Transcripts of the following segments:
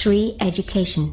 Shri Education.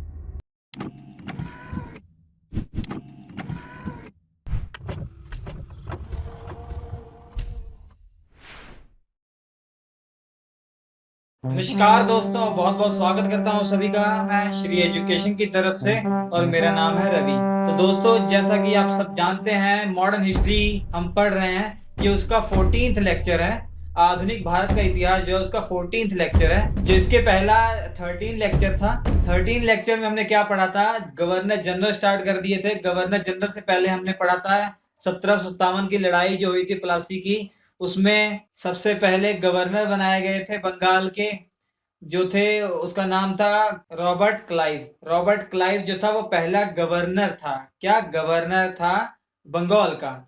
नमस्कार दोस्तों, बहुत बहुत स्वागत करता हूँ सभी का मैं श्री एजुकेशन की तरफ से और मेरा नाम है रवि। तो दोस्तों, जैसा कि आप सब जानते हैं, मॉडर्न हिस्ट्री हम पढ़ रहे हैं। ये उसका 14th लेक्चर है। आधुनिक भारत का इतिहास जो है उसका 14th लेक्चर है, जो इसके पहला 13 लेक्चर था। 13 लेक्चर में हमने क्या पढ़ा था? गवर्नर जनरल स्टार्ट कर दिए थे। गवर्नर जनरल से पहले हमने पढ़ा था 1757 की लड़ाई जो हुई थी प्लासी की। उसमें सबसे पहले गवर्नर बनाए गए थे बंगाल के, जो थे, उसका नाम था रॉबर्ट क्लाइव। रॉबर्ट क्लाइव जो था वो पहला गवर्नर था। क्या गवर्नर था? बंगाल का।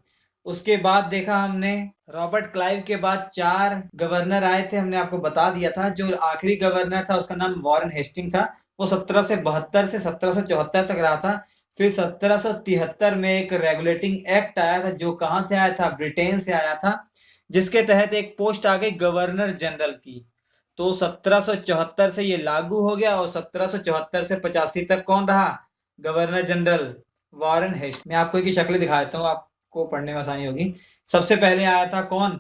उसके बाद देखा हमने, रॉबर्ट क्लाइव के बाद 4 गवर्नर आए थे। हमने आपको बता दिया था। जो आखिरी गवर्नर था उसका नाम वॉरेन हेस्टिंग था। वो 1772 से 1774 तक रहा था। फिर 1773 में एक रेगुलेटिंग एक्ट आया था, जो कहाँ से आया था? ब्रिटेन से आया था, जिसके तहत एक पोस्ट आ गई गवर्नर जनरल की। तो 1774 से ये लागू हो गया और 1774 से 85 तक कौन रहा? Governor general Warren Hasting. मैं आपको एक शक्ल दिखा देता हूँ, आपको पढ़ने में आसानी होगी। सबसे पहले आया था कौन?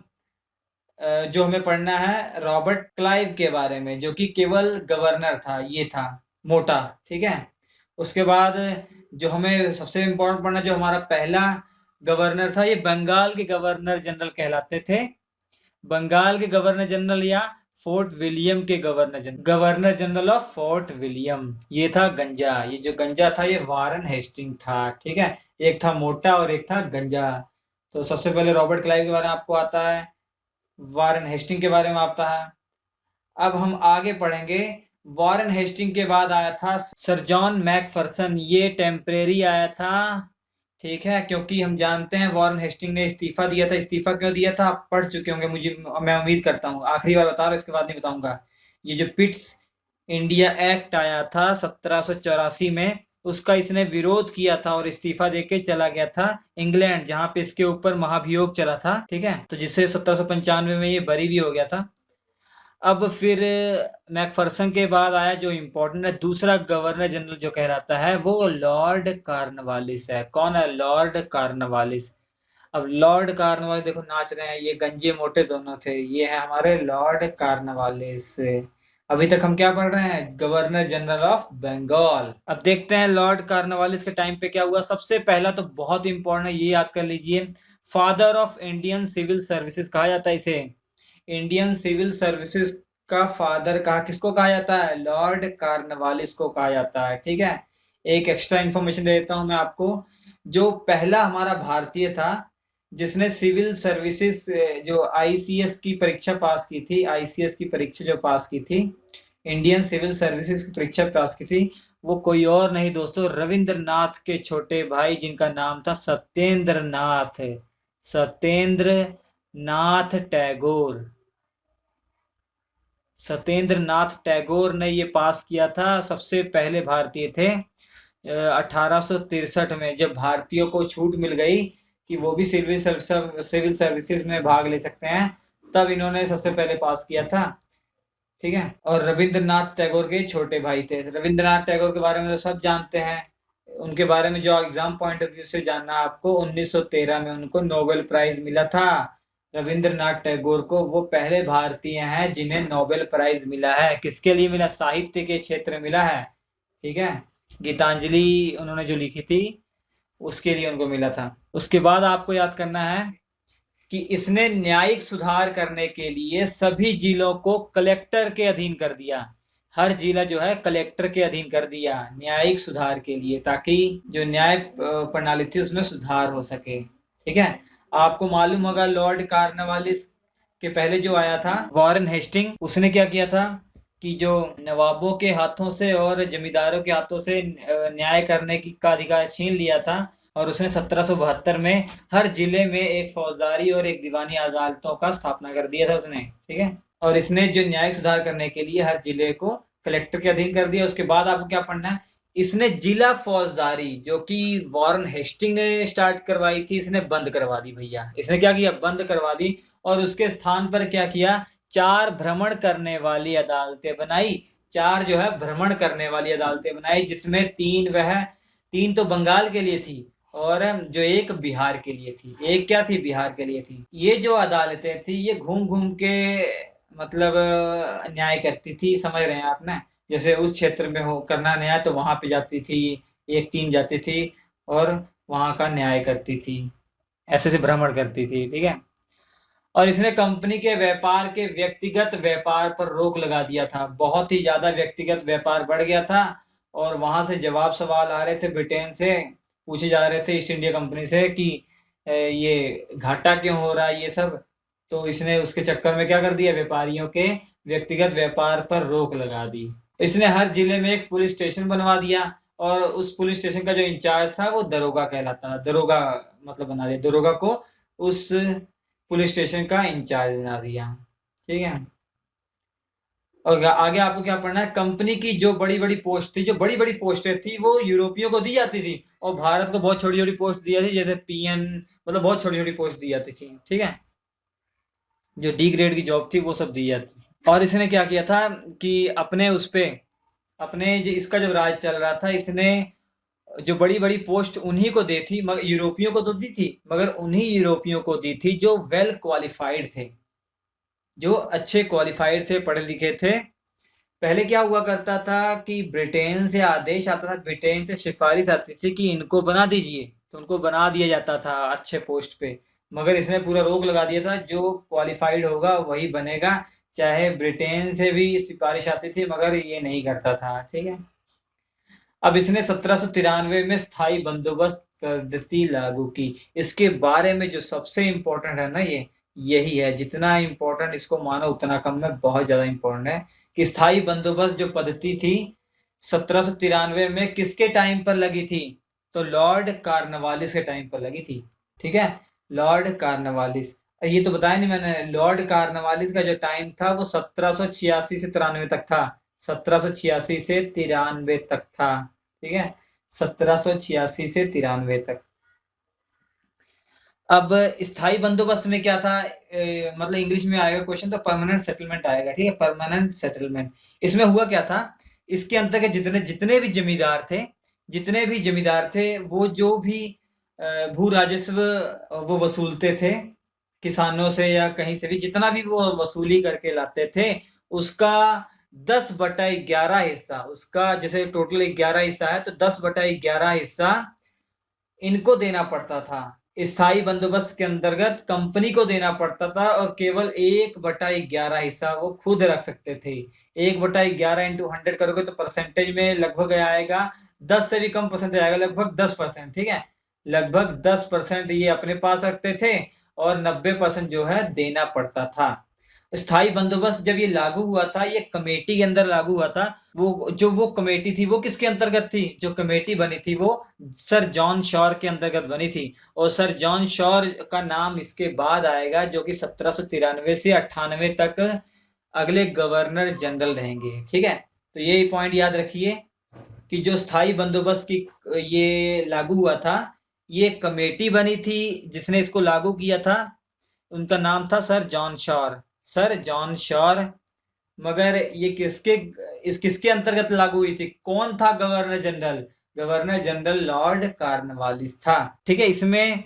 जो हमें पढ़ना है रॉबर्ट क्लाइव के बारे में, जो कि केवल गवर्नर था। ये था मोटा, ठीक है। उसके बाद जो हमें सबसे इम्पोर्टेंट पढ़ना, जो हमारा पहला गवर्नर था, ये बंगाल के गवर्नर जनरल कहलाते थे। बंगाल के गवर्नर जनरल या फोर्ट विलियम के governor general of fort William, ये था गंजा। ये जो गंजा था ये वॉरेन हेस्टिंग था, ठीक है। एक था मोटा और एक था गंजा। तो सबसे पहले रॉबर्ट क्लाइव के बारे में आपको आता है, वॉरेन हेस्टिंग के बारे में आता है। अब हम आगे पढ़ेंगे। वॉरेन हेस्टिंग के बाद आया था सर जॉन मैकफरसन। ये टेम्परेरी आया था, ठीक है, क्योंकि हम जानते हैं वॉरेन हेस्टिंग ने इस्तीफा दिया था। इस्तीफा क्यों दिया था आप पढ़ चुके होंगे, मुझे मैं उम्मीद करता हूँ। आखिरी बार बता रहा हूँ, इसके बाद नहीं बताऊंगा। ये जो पिट्स इंडिया एक्ट आया था 1784 में, उसका इसने विरोध किया था और इस्तीफा देके चला गया था इंग्लैंड, जहां पे इसके ऊपर महाभियोग चला था, ठीक है। तो जिससे 1795 में ये बरी भी हो गया था। अब फिर मैकफरसन के बाद आया जो इम्पोर्टेंट है, दूसरा गवर्नर जनरल जो कहलाता है, वो लॉर्ड कॉर्नवालिस है। कौन है? Lord Cornwallis. अब लॉर्ड कॉर्नवालिस देखो नाच रहे हैं, ये गंजे मोटे दोनों थे। ये है हमारे लॉर्ड कॉर्नवालिस। अभी तक हम क्या पढ़ रहे हैं? Governor general of Bengal. अब देखते हैं लॉर्ड कॉर्नवालिस के टाइम पे क्या हुआ। सबसे पहला तो बहुत इंपॉर्टेंट है, ये याद कर लीजिए, father of Indian civil services कहा जाता है इसे। इंडियन सिविल सर्विसेज का फादर कहा किसको कहा जाता है? लॉर्ड कॉर्नवालिस को कहा जाता है, ठीक है। एक एक्स्ट्रा इन्फॉर्मेशन दे देता हूं मैं आपको। जो पहला हमारा भारतीय था जिसने सिविल सर्विसेज, जो आईसीएस की परीक्षा पास की थी, आईसीएस की परीक्षा जो पास की थी, इंडियन सिविल सर्विसेज की परीक्षा पास की थी, वो कोई और नहीं दोस्तों, रविंद्रनाथ के छोटे भाई, जिनका नाम था सत्येंद्र नाथ। सत्येंद्र नाथ टैगोर। सत्येंद्र नाथ टैगोर ने ये पास किया था। सबसे पहले भारतीय थे। 1863 में जब भारतीयों को छूट मिल गई कि वो भी सिविल सर्विसेज में भाग ले सकते हैं, तब इन्होंने सबसे पहले पास किया था, ठीक है। और रविंद्रनाथ टैगोर के छोटे भाई थे। रविंद्रनाथ टैगोर के बारे में तो सब जानते हैं। उनके बारे में जो एग्जाम पॉइंट ऑफ व्यू से जानना आपको, 1913 में उनको नोबेल प्राइज मिला था। रविंद्रनाथ टैगोर को, वो पहले भारतीय हैं जिन्हें नोबेल प्राइज मिला है। किसके लिए मिला? साहित्य के क्षेत्र में मिला है, ठीक है। गीतांजलि उन्होंने जो लिखी थी उसके लिए उनको मिला था। उसके बाद आपको याद करना है कि इसने न्यायिक सुधार करने के लिए सभी जिलों को कलेक्टर के अधीन कर दिया। हर जिला जो है कलेक्टर के अधीन कर दिया न्यायिक सुधार के लिए, ताकि जो न्याय प्रणाली थी उसमें सुधार हो सके, ठीक है। आपको मालूम होगा लॉर्ड कॉर्नवालिस के पहले जो आया था वॉरेन हेस्टिंग, उसने क्या किया था कि जो नवाबों के हाथों से और जमींदारों के हाथों से न्याय करने की का अधिकार छीन लिया था, और उसने 1772 में हर जिले में एक फौजदारी और एक दीवानी अदालतों का स्थापना कर दिया था उसने, ठीक है। और इसने जो न्यायिक सुधार करने के लिए हर जिले को कलेक्टर के अधीन कर दिया। उसके बाद आपको क्या पढ़ना है? इसने जिला फौजदारी, जो कि वॉरेन हेस्टिंग ने स्टार्ट करवाई थी, इसने बंद करवा दी भैया। इसने क्या किया? बंद करवा दी। और उसके स्थान पर क्या किया? 4 भ्रमण करने वाली अदालतें बनाई। 4 जो है भ्रमण करने वाली अदालतें बनाई, जिसमें 3 तो बंगाल के लिए थी और जो एक बिहार के लिए थी। एक क्या थी? बिहार के लिए थी। ये जो अदालतें थी ये घूम घूम के मतलब न्याय करती थी, समझ रहे हैं आप ना? जैसे उस क्षेत्र में हो करना न्याय तो वहां पे जाती थी, एक टीम जाती थी और वहां का न्याय करती थी, ऐसे से भ्रमण करती थी। ठीक है। और इसने कंपनी के व्यापार के व्यक्तिगत व्यापार पर रोक लगा दिया था। बहुत ही ज्यादा व्यक्तिगत व्यापार बढ़ गया था और वहां से जवाब सवाल आ रहे थे, ब्रिटेन से पूछे जा रहे थे ईस्ट इंडिया कंपनी से कि ये घाटा क्यों हो रहा है ये सब। तो इसने उसके चक्कर में क्या कर दिया, व्यापारियों के व्यक्तिगत व्यापार पर रोक लगा दी। इसने हर जिले में एक पुलिस स्टेशन बनवा दिया और उस पुलिस स्टेशन का जो इंचार्ज था वो दरोगा कहलाता, दरोगा मतलब बना दिया, दरोगा को उस पुलिस स्टेशन का इंचार्ज बना दिया। ठीक है। और आगे आपको क्या पढ़ना है, कंपनी की जो बड़ी बड़ी पोस्ट थी, जो बड़ी बड़ी पोस्टें थी वो यूरोपियों को दी जाती थी और भारत को बहुत छोटी छोटी पोस्ट दी जाती थी, जैसे पीएन, मतलब बहुत छोटी छोटी पोस्ट दी जाती थी। ठीक है। जो डी ग्रेड की जॉब थी वो सब दी जाती थी। और इसने क्या किया था कि अपने उस पे, अपने जो इसका जब राज चल रहा था, इसने जो बड़ी बड़ी पोस्ट उन्हीं को दी थी, मगर यूरोपियों को तो दी थी, मगर उन्हीं यूरोपियों को दी थी जो वेल क्वालिफाइड थे, जो अच्छे क्वालिफाइड थे, पढ़े लिखे थे। पहले क्या हुआ करता था कि ब्रिटेन से आदेश आता था, ब्रिटेन से सिफारिश आती थी कि इनको बना दीजिए, तो उनको बना दिया जाता था अच्छे पोस्ट पे। मगर इसने पूरा रोक लगा दिया था, जो क्वालिफाइड होगा वही बनेगा, चाहे ब्रिटेन से भी सिफारिश आती थी, मगर ये नहीं करता था। ठीक है। अब इसने 1793 में स्थायी बंदोबस्त पद्धति लागू की। इसके बारे में जो सबसे इम्पोर्टेंट है ना, ये यही है, जितना इम्पोर्टेंट इसको मानो उतना कम है, बहुत ज्यादा इम्पोर्टेंट है कि स्थायी बंदोबस्त जो पद्धति थी 1793 में किसके टाइम पर लगी थी? तो लॉर्ड कार्नवालिस के टाइम पर लगी थी। ठीक है। लॉर्ड कार्नवालिस, ये तो बताया नहीं मैंने, लॉर्ड कार्नवालिस का जो टाइम था वो 1786 से 93 तक था, 1786 से 93 तक था। ठीक है। 1786 से 93 तक। अब स्थायी बंदोबस्त में क्या था, मतलब इंग्लिश में आएगा क्वेश्चन तो परमानेंट सेटलमेंट आएगा। ठीक है। Permanent settlement. इसमें हुआ क्या था, इसके अंतर्गत जितने जितने भी जमींदार थे, जितने भी जमींदार थे, वो जो भी भू राजस्व वो वसूलते थे किसानों से या कहीं से भी, जितना भी वो वसूली करके लाते थे, उसका 10/11 हिस्सा, उसका जैसे टोटल 11 हिस्सा है तो 10/11 हिस्सा इनको देना पड़ता था। स्थायी बंदोबस्त के अंतर्गत कंपनी को देना पड़ता था और केवल 1/11 हिस्सा वो खुद रख सकते थे। 1/11 इंटू 100 करोगे तो परसेंटेज में लगभग आएगा 10 से भी कम परसेंटेज आएगा, लगभग 10%। ठीक है। लगभग 10% ये अपने पास रखते थे और 90% जो है देना पड़ता था। स्थायी बंदोबस्त जब ये लागू हुआ था, ये कमेटी के अंदर लागू हुआ था। वो कमेटी थी वो किसके अंतर्गत थी? जो कमेटी बनी थी वो सर जॉन शॉर के अंतर्गत बनी थी और सर जॉन शॉर का नाम इसके बाद आएगा, जो कि 1793 से 98 तक अगले गवर्नर जनरल रहेंगे। ठीक है। तो ये पॉइंट याद रखिए कि जो स्थायी बंदोबस्त की ये लागू हुआ था, ये कमेटी बनी थी जिसने इसको लागू किया था, उनका नाम था sir John sure, sir John sure. मगर ये किसके अंतर्गत लागू हुई थी? कौन था governor general? Governor general Lord Cornwallis था। ठीक है। इसमें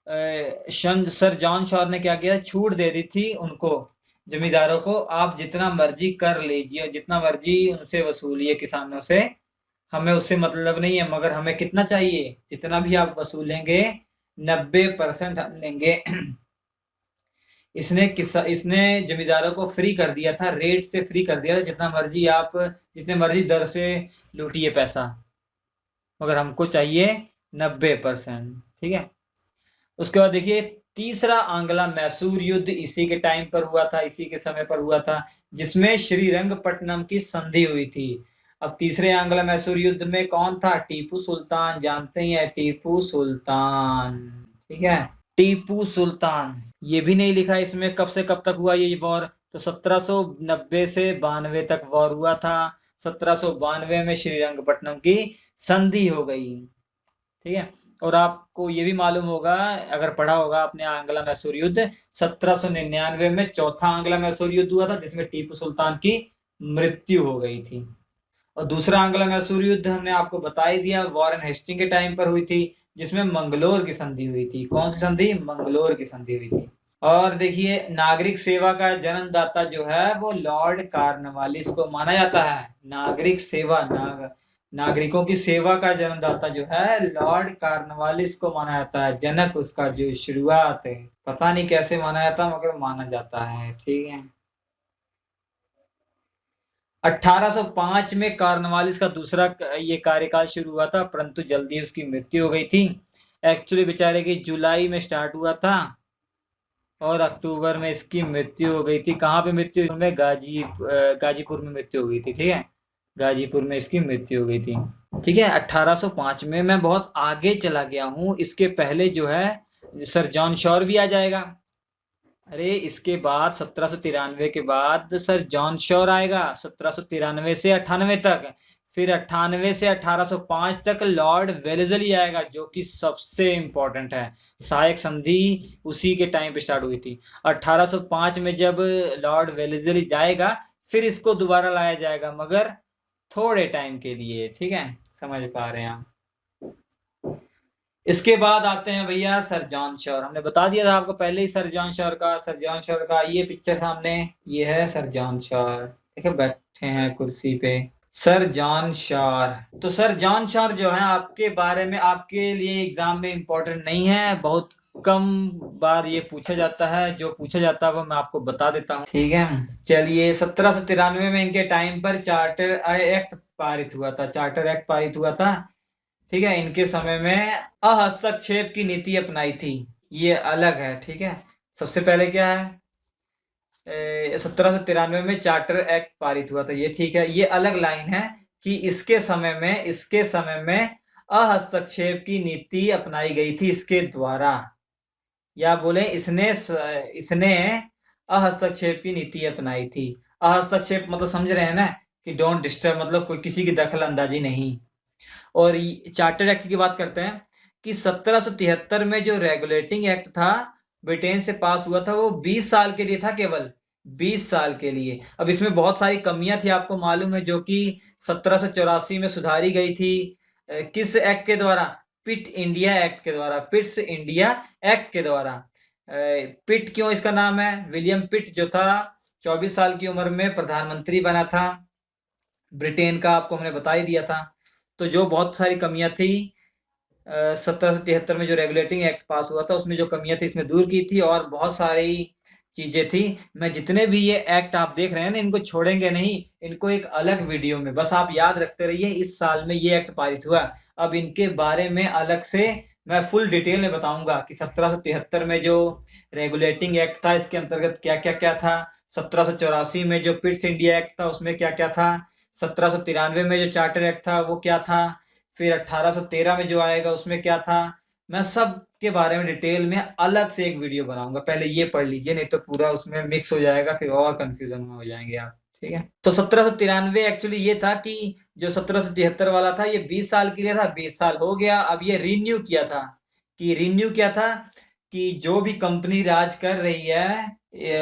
सर जॉन शॉर ने क्या किया, छूट दे दी थी उनको, जमींदारों को, आप जितना मर्जी कर लीजिए, जितना मर्जी उनसे वसूलिए किसानों से, हमें उससे मतलब नहीं है, मगर हमें कितना चाहिए? जितना भी आप वसूलेंगे 90% हम लेंगे। इसने जमींदारों को फ्री कर दिया था, रेट से फ्री कर दिया था, जितने मर्जी दर से लूटिए पैसा, मगर हमको चाहिए 90%। ठीक है। उसके बाद देखिए तीसरा आंग्ला मैसूर युद्ध इसी के टाइम पर हुआ था, इसी के समय पर हुआ था, जिसमें श्रीरंगपट्टनम की संधि हुई थी। अब तीसरे आंग्ला मैसूर युद्ध में कौन था? टीपू सुल्तान, जानते ही है टीपू सुल्तान। ठीक है। टीपू सुल्तान, ये भी नहीं लिखा इसमें कब से कब तक हुआ ये वॉर, तो 1790 से 92 तक वॉर हुआ था। 1792 में श्रीरंगपट्टनम की संधि हो गई। ठीक है। और आपको ये भी मालूम होगा, अगर पढ़ा होगा आपने आंग्ला मैसूर युद्ध, 1799 में चौथा आंग्ला मैसूर युद्ध हुआ था जिसमें टीपू सुल्तान की मृत्यु हो गई थी। और दूसरा एंग्लो मैसूर युद्ध हमने आपको बता ही दिया, वॉरेन हेस्टिंग के टाइम पर हुई थी, जिसमें मंगलोर की संधि हुई थी। कौन सी संधि? मंगलोर की संधि हुई थी। और देखिए, नागरिक सेवा का जन्मदाता जो है वो लॉर्ड कार्नवालिस को माना जाता है। नागरिक सेवा, नागरिकों की सेवा का जन्मदाता जो है लॉर्ड कार्नवालिस को माना जाता है। जनक उसका जो शुरुआत है, पता नहीं कैसे माना जाता मगर माना जाता है। ठीक है। 1805 में कार्नवालिस का दूसरा ये कार्यकाल शुरू हुआ था, परंतु जल्दी उसकी मृत्यु हो गई थी। एक्चुअली बेचारे की जुलाई में स्टार्ट हुआ था और अक्टूबर में इसकी मृत्यु हो गई थी। कहाँ पे मृत्यु? में गाजीपुर में मृत्यु हो गई थी। ठीक है, गाजीपुर में इसकी मृत्यु हो गई थी। ठीक है, 1805 में। मैं बहुत आगे चला गया हूँ, इसके पहले जो है सर जॉन शॉर भी आ जाएगा। अरे इसके बाद 1793 के बाद सर जॉन शॉर आएगा, 1793 से 98 तक। फिर 98 से 1805 तक लॉर्ड वेलेस्ली आएगा, जो कि सबसे इंपॉर्टेंट है। सहायक संधि उसी के टाइम पे स्टार्ट हुई थी। 1805 में जब लॉर्ड वेलेस्ली जाएगा, फिर इसको दोबारा लाया जाएगा, मगर थोड़े टाइम के लिए। ठीक है, समझ पा रहे हैं आप? इसके बाद आते हैं भैया सर जॉन शॉर। हमने बता दिया था आपको पहले ही सर जॉन शॉर का ये पिक्चर सामने, ये है सर जॉन शॉर। देखिए बैठे हैं कुर्सी पे सर जॉन शॉर। तो सर जॉन शॉर जो है आपके बारे में, आपके लिए एग्जाम में इंपॉर्टेंट नहीं है, बहुत कम बार ये पूछा जाता है। जो पूछा जाता है वो मैं आपको बता देता हूँ। ठीक है, चलिए 1793 में इनके टाइम पर चार्टर एक्ट पारित हुआ था। चार्टर एक्ट पारित हुआ था। ठीक है, इनके समय में अहस्तक्षेप की नीति अपनाई थी, ये अलग है। ठीक है, सबसे पहले क्या है, 1793 में चार्टर एक्ट पारित हुआ था, ये ठीक है। ये अलग लाइन है कि इसके समय में अहस्तक्षेप की नीति अपनाई गई थी इसके द्वारा, या बोले इसने अहस्तक्षेप की नीति अपनाई थी। अहस्तक्षेप मतलब समझ रहे हैं ना, कि डोंट डिस्टर्ब, मतलब कोई किसी की दखल अंदाजी नहीं। और चार्टर एक्ट की बात करते हैं कि 1773 में जो रेगुलेटिंग एक्ट था ब्रिटेन से पास हुआ था, वो 20 साल के लिए था, केवल 20 साल के लिए। अब इसमें बहुत सारी कमियां थी, आपको मालूम है, जो कि 1784 में सुधारी गई थी। किस एक्ट के द्वारा? पिट इंडिया एक्ट के द्वारा, पिट्स इंडिया एक्ट के द्वारा। पिट क्यों इसका नाम है? विलियम पिट जो था 24 साल की उम्र में प्रधानमंत्री बना था ब्रिटेन का, आपको हमने बता ही दिया था। तो जो बहुत सारी कमियां थी 1773 में जो रेगुलेटिंग एक्ट पास हुआ था, उसमें जो कमियां थी इसमें दूर की थी, और बहुत सारी चीजें थी। मैं जितने भी ये एक्ट आप देख रहे हैं ना, इनको छोड़ेंगे नहीं, इनको एक अलग वीडियो में, बस आप याद रखते रहिए इस साल में ये एक्ट पारित हुआ। अब इनके बारे में अलग से मैं फुल डिटेल में बताऊंगा कि 1773 में जो रेगुलेटिंग एक्ट था, इसके अंतर्गत क्या क्या क्या था। 1784 में जो पिट्स इंडिया एक्ट था, उसमें क्या क्या था। 1793 में जो चार्टर एक्ट था वो क्या था। फिर 1813 में जो आएगा उसमें क्या था। मैं सब के बारे में डिटेल में अलग से एक वीडियो बनाऊंगा। पहले ये पढ़ लीजिए, नहीं तो पूरा उसमें मिक्स हो जाएगा, फिर और कंफ्यूजन में हो जाएंगे आप। ठीक है, तो 1793 एक्चुअली ये था कि जो 1773 वाला था ये 20 साल के लिए था, 20 साल हो गया। अब ये रिन्यू किया था, कि जो भी कंपनी राज कर रही है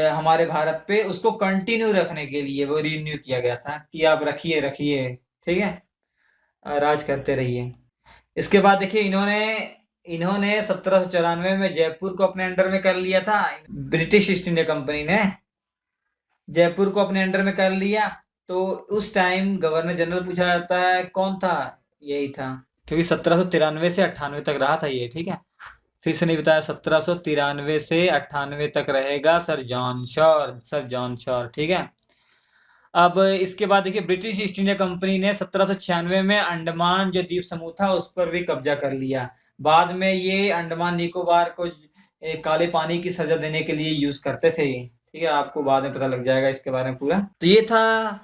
हमारे भारत पे, उसको कंटिन्यू रखने के लिए वो रिन्यू किया गया था कि आप रखिए। ठीक है, राज करते रहिए। इसके बाद देखिए, इन्होंने 1794 में जयपुर को अपने अंडर में कर लिया था। ब्रिटिश ईस्ट इंडिया कंपनी ने जयपुर को अपने अंडर में कर लिया। तो उस टाइम गवर्नर जनरल पूछा जाता है कौन था? यही था, क्योंकि 1793 से 98 तक रहा था ये। ठीक है, फिर से नहीं बताया, 1793 से 98 तक रहेगा सर जॉन शॉर। ठीक है, अब इसके बाद देखिए, ब्रिटिश ईस्ट इंडिया कंपनी ने 1796 में अंडमान जो द्वीप समूह था उस पर भी कब्जा कर लिया। बाद में ये अंडमान निकोबार को काले पानी की सजा देने के लिए यूज करते थे। ठीक है, आपको बाद में पता लग जाएगा इसके बारे में पूरा। तो ये था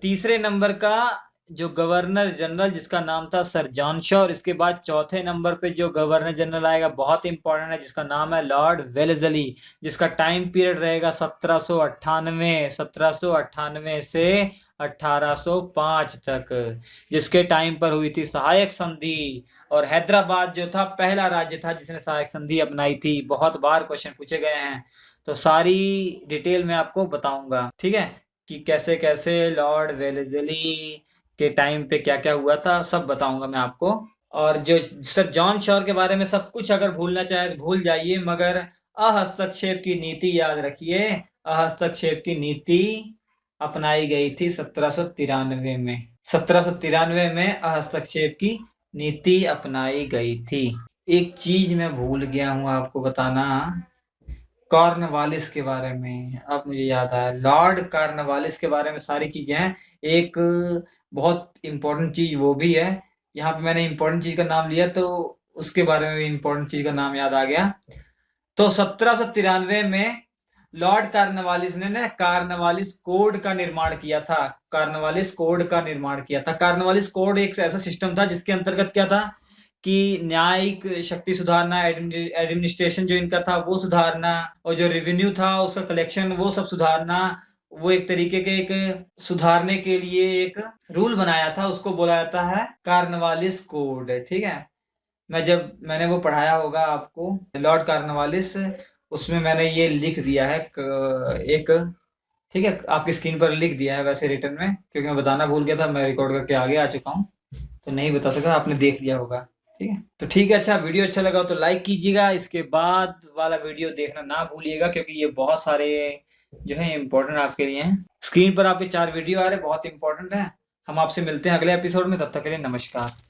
तीसरे नंबर का जो गवर्नर जनरल, जिसका नाम था सर जॉन शॉर। इसके बाद चौथे नंबर पे जो गवर्नर जनरल आएगा, बहुत इंपॉर्टेंट है, जिसका नाम है लॉर्ड वेलेस्ली, जिसका टाइम पीरियड रहेगा 1798 से 1805 तक, जिसके टाइम पर हुई थी सहायक संधि। और हैदराबाद जो था पहला राज्य था जिसने सहायक संधि अपनाई थी। बहुत बार क्वेश्चन पूछे गए हैं, तो सारी डिटेल में आपको बताऊंगा। ठीक है, कि कैसे कैसे लॉर्ड वेलेज़ली के टाइम पे क्या क्या हुआ था, सब बताऊंगा मैं आपको। और जो सर जॉन शॉर के बारे में सब कुछ अगर भूलना चाहे तो भूल जाइए, मगर अहस्तक्षेप की नीति याद रखिए। अहस्तक्षेप की नीति अपनाई गई थी 1793 में। 1793 में हस्तक्षेप की नीति अपनाई गई थी। एक चीज मैं भूल गया हूँ आपको बताना, कॉर्नवालिस के बारे में। अब मुझे याद आया, लॉर्ड कॉर्नवालिस के बारे में सारी चीजें हैं। एक बहुत इंपॉर्टेंट चीज वो भी है। यहाँ पे मैंने इंपॉर्टेंट चीज का नाम लिया तो उसके बारे में भी इंपॉर्टेंट चीज का नाम याद आ गया। तो 1793 में लॉर्ड कार्नवालिस ने ना कार्नवालिस कोड का निर्माण किया था। कार्नवालिस कोड का निर्माण किया था। कार्नवालिस कोड एक ऐसा सिस्टम था जिसके अंतर्गत क्या था कि न्यायिक शक्ति सुधारना, एडमिनिस्ट्रेशन जो इनका था वो सुधारना, और जो रेवेन्यू था उसका कलेक्शन वो सब सुधारना। वो एक तरीके के एक सुधारने के लिए एक रूल बनाया था, उसको बोला जाता है कार्नवालिस कोड। ठीक है, मैंने वो पढ़ाया होगा आपको, लॉर्ड कार्नवालिस, उसमें मैंने ये लिख दिया है एक। ठीक है, आपकी स्क्रीन पर लिख दिया है वैसे रिटर्न में, क्योंकि मैं बताना भूल गया था, मैं रिकॉर्ड करके आगे आ चुका हूँ तो नहीं बता सका, आपने देख लिया होगा। ठीक है, तो ठीक है, अच्छा वीडियो अच्छा लगा तो लाइक कीजिएगा, इसके बाद वाला वीडियो देखना ना भूलिएगा, क्योंकि ये बहुत सारे जो है इम्पोर्टेंट आपके लिए हैं। स्क्रीन पर आपके 4 वीडियो आ रहे, बहुत इंपॉर्टेंट है। हम आपसे मिलते हैं अगले एपिसोड में, तब तक के लिए नमस्कार।